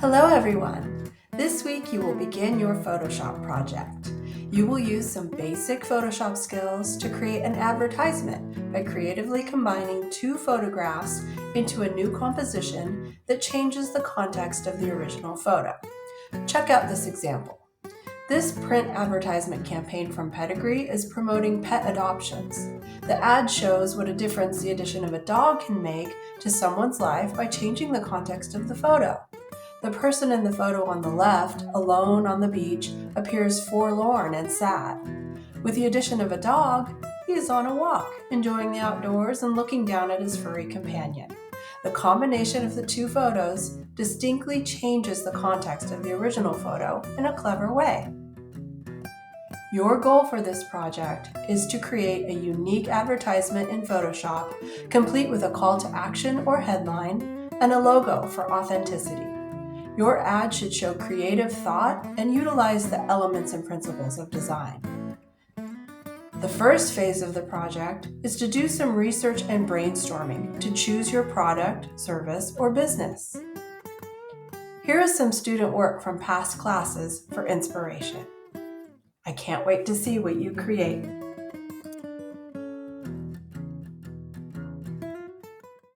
Hello everyone! This week you will begin your Photoshop project. You will use some basic Photoshop skills to create an advertisement by creatively combining two photographs into a new composition that changes the context of the original photo. Check out this example. This print advertisement campaign from Pedigree is promoting pet adoptions. The ad shows what a difference the addition of a dog can make to someone's life by changing the context of the photo. The person in the photo on the left, alone on the beach, appears forlorn and sad. With the addition of a dog, he is on a walk, enjoying the outdoors and looking down at his furry companion. The combination of the two photos distinctly changes the context of the original photo in a clever way. Your goal for this project is to create a unique advertisement in Photoshop, complete with a call to action or headline, and a logo for authenticity. Your ad should show creative thought and utilize the elements and principles of design. The first phase of the project is to do some research and brainstorming to choose your product, service, or business. Here is some student work from past classes for inspiration. I can't wait to see what you create.